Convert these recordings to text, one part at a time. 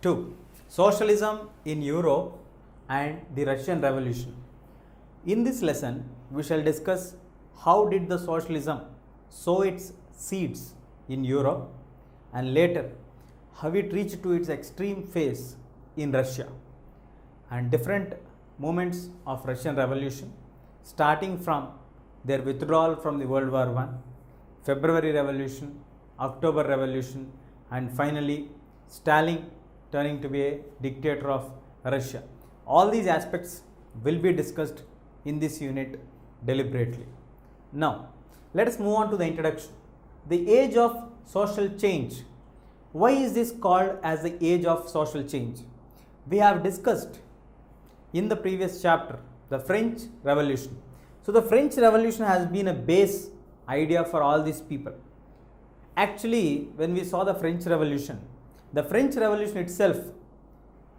2. Socialism in Europe and the Russian Revolution. In this lesson, we shall discuss how did the socialism sow its seeds in Europe and later how it reached to its extreme phase in Russia and different moments of Russian Revolution, starting from their withdrawal from the World War I, February Revolution, October Revolution, and finally Stalin turning to be a dictator of Russia. All these aspects will be discussed in this unit deliberately. Now, let us move on to the introduction. The age of social change. Why is this called as the age of social change? We have discussed in the previous chapter the French Revolution. So, the French Revolution has been a base idea for all these people. Actually, when we saw the French Revolution itself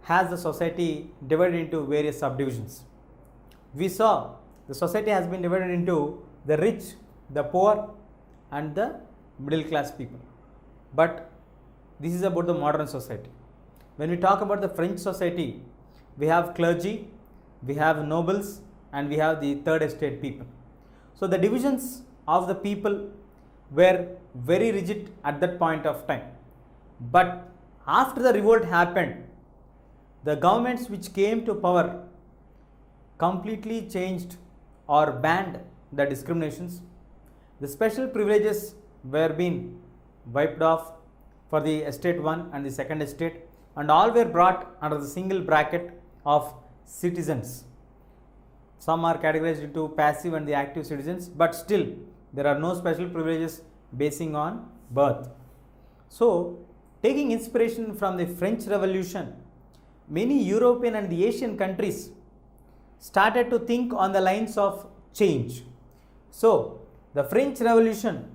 has the society divided into various subdivisions. We saw the society has been divided into the rich, the poor, and the middle class people. But this is about the modern society. When we talk about the French society, we have clergy, we have nobles, and we have the third estate people. So the divisions of the people were very rigid at that point of time. But after the revolt happened, the governments which came to power completely changed or banned the discriminations. The special privileges were being wiped off for the estate 1 and the second estate, and all were brought under the single bracket of citizens. Some are categorized into passive and the active citizens, but still there are no special privileges basing on birth. So, taking inspiration from the French Revolution, many European and the Asian countries started to think on the lines of change. So, the French Revolution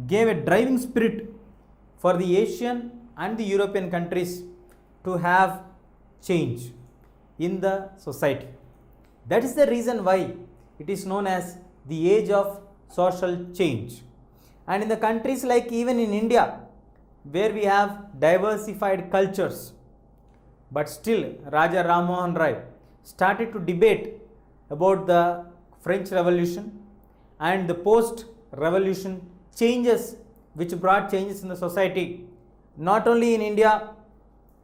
gave a driving spirit for the Asian and the European countries to have change in the society. That is the reason why it is known as the age of social change. And in the countries like even in India, where we have diversified cultures, but still Raja Ram Mohan Rai started to debate about the French Revolution and the post-revolution changes which brought changes in the society, not only in India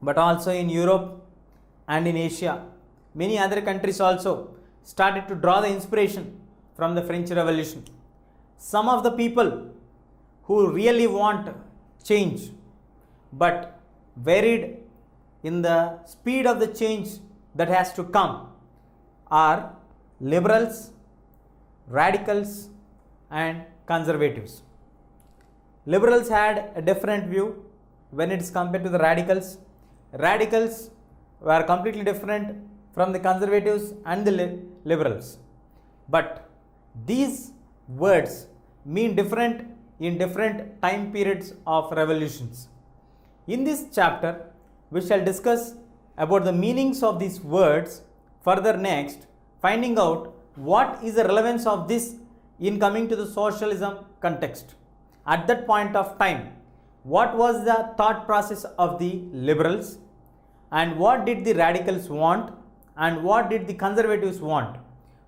but also in Europe and in Asia. Many other countries also started to draw the inspiration from the French Revolution. Some of the people who really want change but varied in the speed of the change that has to come are liberals, radicals, and conservatives. Liberals had a different view when it is compared to the radicals. Radicals were completely different from the conservatives and the liberals. But these words mean different in different time periods of revolutions. In this chapter, we shall discuss about the meanings of these words further next, finding out what is the relevance of this in coming to the socialism context. At that point of time, what was the thought process of the liberals and what did the radicals want and what did the conservatives want?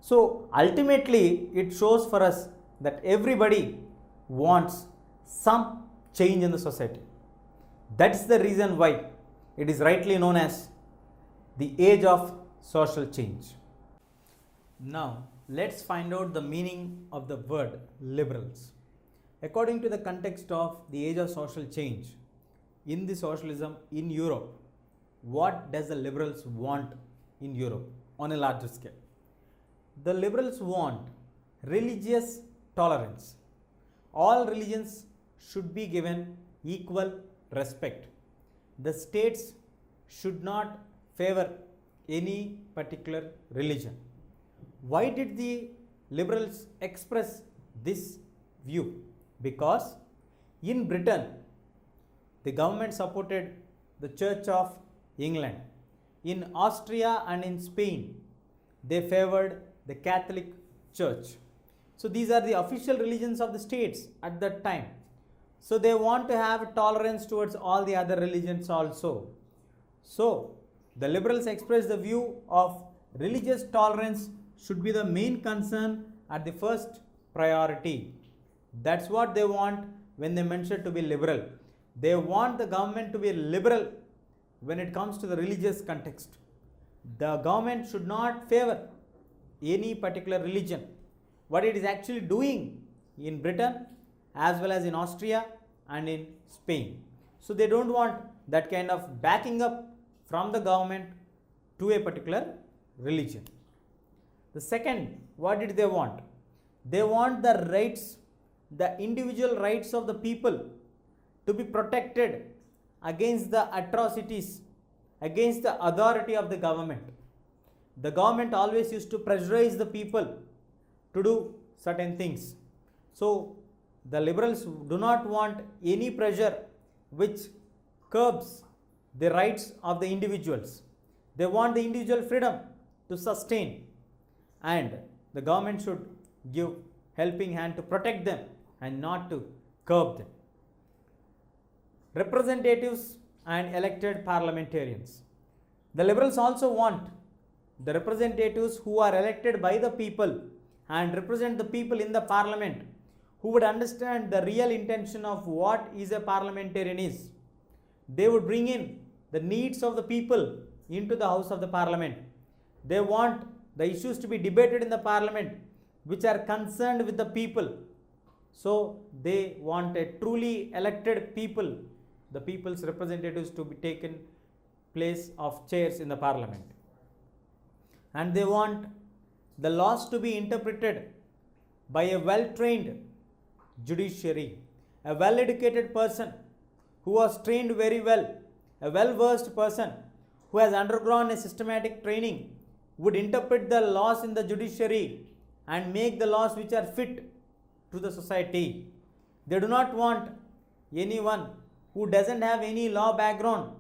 So ultimately it shows for us that everybody wants some change in the society. That's the reason why it is rightly known as the age of social change. Now let's find out the meaning of the word liberals. According to the context of the age of social change in the socialism in Europe, what does the liberals want in Europe on a larger scale? The liberals want religious tolerance. All religions should be given equal respect. The states should not favor any particular religion. Why did the liberals express this view? Because in Britain, the government supported the Church of England. In Austria and in Spain, they favored the Catholic Church. So these are the official religions of the states at that time. So they want to have tolerance towards all the other religions also. So the liberals express the view of religious tolerance should be the main concern at the first priority. That's what they want when they mention to be liberal. They want the government to be liberal when it comes to the religious context. The government should not favor any particular religion. What it is actually doing in Britain as well as in Austria and in Spain. So they don't want that kind of backing up from the government to a particular religion. The second, what did they want? They want the rights, the individual rights of the people to be protected against the atrocities, against the authority of the government. The government always used to pressurize the people to do certain things. So the liberals do not want any pressure which curbs the rights of the individuals. They want the individual freedom to sustain, and the government should give helping hand to protect them and not to curb them. Representatives and elected parliamentarians. The liberals also want the representatives who are elected by the people and represent the people in the parliament, who would understand the real intention of what is a parliamentarian is. They would bring in the needs of the people into the house of the parliament. They want the issues to be debated in the parliament which are concerned with the people. So they want a truly elected people, the people's representatives, to be taken place of chairs in the parliament. And they want the laws to be interpreted by a well-trained judiciary, a well-educated person who was trained very well, a well-versed person who has undergone a systematic training would interpret the laws in the judiciary and make the laws which are fit to the society. They do not want anyone who doesn't have any law background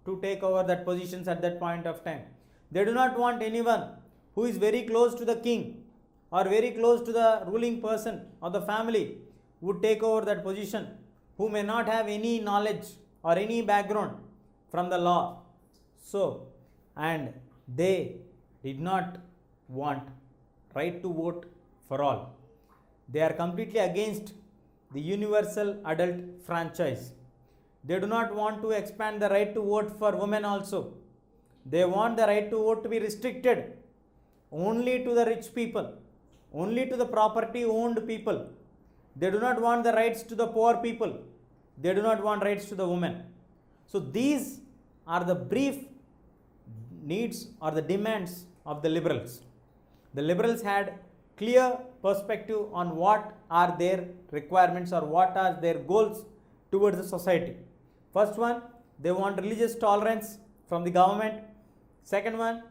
to take over that positions at that point of time. They do not want anyone who is very close to the king or very close to the ruling person or the family would take over that position, who may not have any knowledge or any background from the law. So, and they did not want right to vote for all. They are completely against the universal adult franchise. They do not want to expand the right to vote for women also. They want the right to vote to be restricted only to the rich people, only to the property owned people. They do not want the rights to the poor people. They do not want rights to the women. So these are the brief needs or the demands of the liberals. The liberals had clear perspective on what are their requirements or what are their goals towards the society. First one, they want religious tolerance from the government. Second one,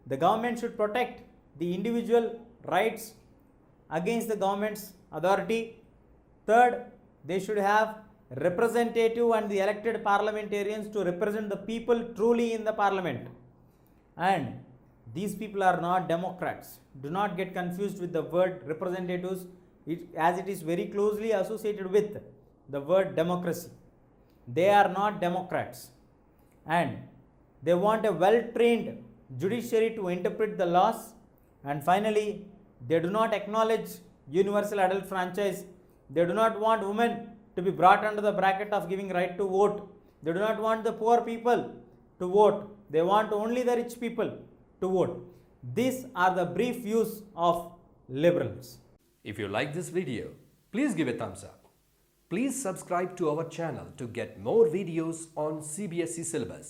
the government should protect the individual rights against the government's authority. Third, they should have representative and the elected parliamentarians to represent the people truly in the parliament. And these people are not democrats. Do not get confused with the word representatives, as it is very closely associated with the word democracy. They are not democrats. And they want a well-trained judiciary to interpret the laws. And finally, they do not acknowledge universal adult franchise. They do not want women to be brought under the bracket of giving right to vote. They do not want the poor people to vote. They want only the rich people to vote. These are the brief views of liberals. If you like this video, please give a thumbs up. Please subscribe to our channel to get more videos on CBSE syllabus.